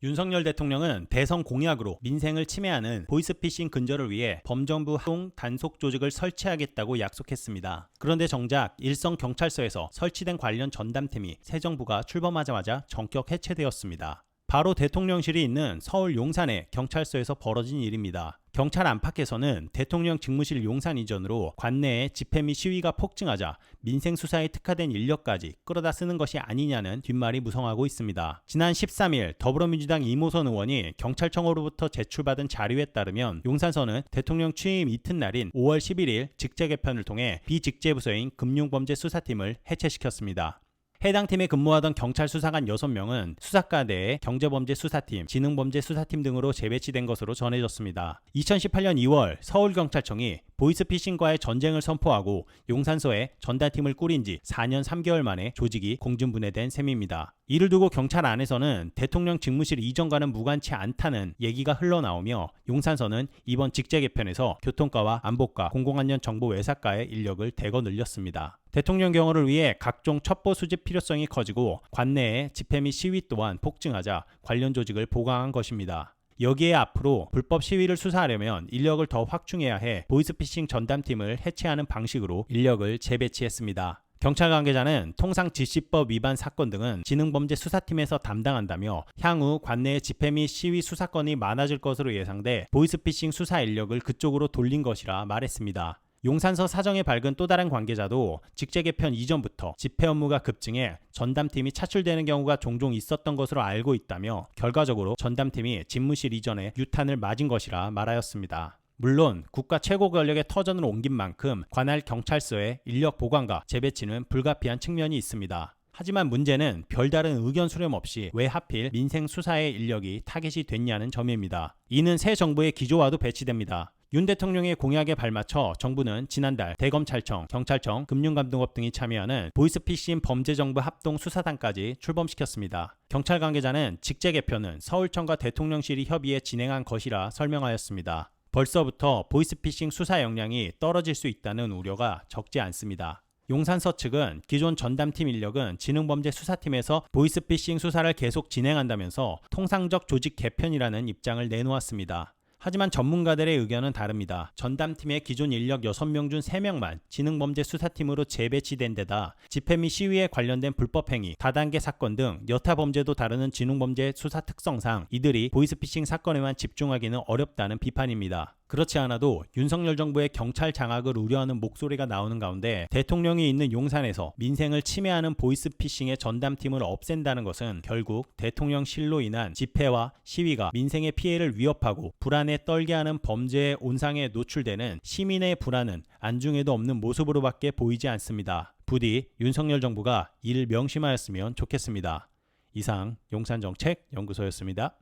윤석열 대통령은 대선 공약으로 민생을 침해하는 보이스피싱 근절을 위해 범정부 합동 단속 조직을 설치하겠다고 약속했습니다. 그런데 정작 일선 경찰서에서 설치된 관련 전담팀이 새 정부가 출범하자마자 전격 해체되었습니다. 바로 대통령실이 있는 서울 용산의 경찰서에서 벌어진 일입니다. 경찰 안팎에서는 대통령 직무실 용산 이전으로 관내에 집회 및 시위가 폭증하자 민생수사에 특화된 인력까지 끌어다 쓰는 것이 아니냐는 뒷말이 무성하고 있습니다. 지난 13일 더불어민주당 이모선 의원이 경찰청으로부터 제출받은 자료에 따르면 용산서는 대통령 취임 이튿날인 5월 11일 직제 개편을 통해 비직제부서인 금융범죄수사팀을 해체시켰습니다. 해당 팀에 근무하던 경찰 수사관 6명은 수사과 내에 경제범죄수사팀, 지능범죄수사팀 등으로 재배치된 것으로 전해졌습니다. 2018년 2월 서울경찰청이 보이스피싱과의 전쟁을 선포하고 용산서에 전담팀을 꾸린 지 4년 3개월 만에 조직이 공중분해된 셈입니다. 이를 두고 경찰 안에서는 대통령 직무실 이전과는 무관치 않다는 얘기가 흘러나오며 용산서는 이번 직제 개편에서 교통과와 안보과, 공공안전 정보 외사과의 인력을 대거 늘렸습니다. 대통령 경호를 위해 각종 첩보 수집 필요성이 커지고 관내에 집회 및 시위 또한 폭증하자 관련 조직을 보강한 것입니다. 여기에 앞으로 불법 시위를 수사하려면 인력을 더 확충해야 해 보이스피싱 전담팀을 해체하는 방식으로 인력을 재배치했습니다. 경찰 관계자는 통상 지시법 위반 사건 등은 지능범죄수사팀에서 담당한다며 향후 관내의 집회 및 시위 수사건이 많아질 것으로 예상돼 보이스피싱 수사 인력을 그쪽으로 돌린 것이라 말했습니다. 용산서 사정에 밝은 또 다른 관계자도 직제 개편 이전부터 집회 업무가 급증해 전담팀이 차출되는 경우가 종종 있었던 것으로 알고 있다며 결과적으로 전담팀이 집무실 이전에 유탄을 맞은 것이라 말하였습니다. 물론 국가 최고 권력의 터전을 옮긴 만큼 관할 경찰서의 인력 보강과 재배치는 불가피한 측면이 있습니다. 하지만 문제는 별다른 의견 수렴 없이 왜 하필 민생 수사의 인력이 타겟이 됐냐는 점입니다. 이는 새 정부의 기조와도 배치됩니다. 윤 대통령의 공약에 발맞춰 정부는 지난달 대검찰청, 경찰청, 금융감독업 등이 참여하는 보이스피싱 범죄정부 합동 수사단까지 출범시켰습니다. 경찰 관계자는 직제 개편은 서울청과 대통령실이 협의해 진행한 것이라 설명하였습니다. 벌써부터 보이스피싱 수사 역량이 떨어질 수 있다는 우려가 적지 않습니다. 용산서 측은 기존 전담팀 인력은 지능범죄수사팀에서 보이스피싱 수사를 계속 진행한다면서 통상적 조직 개편이라는 입장을 내놓았습니다. 하지만 전문가들의 의견은 다릅니다. 전담팀의 기존 인력 6명 중 3명만 지능범죄수사팀으로 재배치된 데다 집회 및 시위에 관련된 불법행위, 다단계 사건 등 여타 범죄도 다루는 지능범죄 수사 특성상 이들이 보이스피싱 사건에만 집중하기는 어렵다는 비판입니다. 그렇지 않아도 윤석열 정부의 경찰 장악을 우려하는 목소리가 나오는 가운데 대통령이 있는 용산에서 민생을 침해하는 보이스피싱의 전담팀을 없앤다는 것은 결국 대통령실로 인한 집회와 시위가 민생의 피해를 위협하고 불안에 떨게 하는 범죄의 온상에 노출되는 시민의 불안은 안중에도 없는 모습으로밖에 보이지 않습니다. 부디 윤석열 정부가 이를 명심하였으면 좋겠습니다. 이상 용산정책연구소였습니다.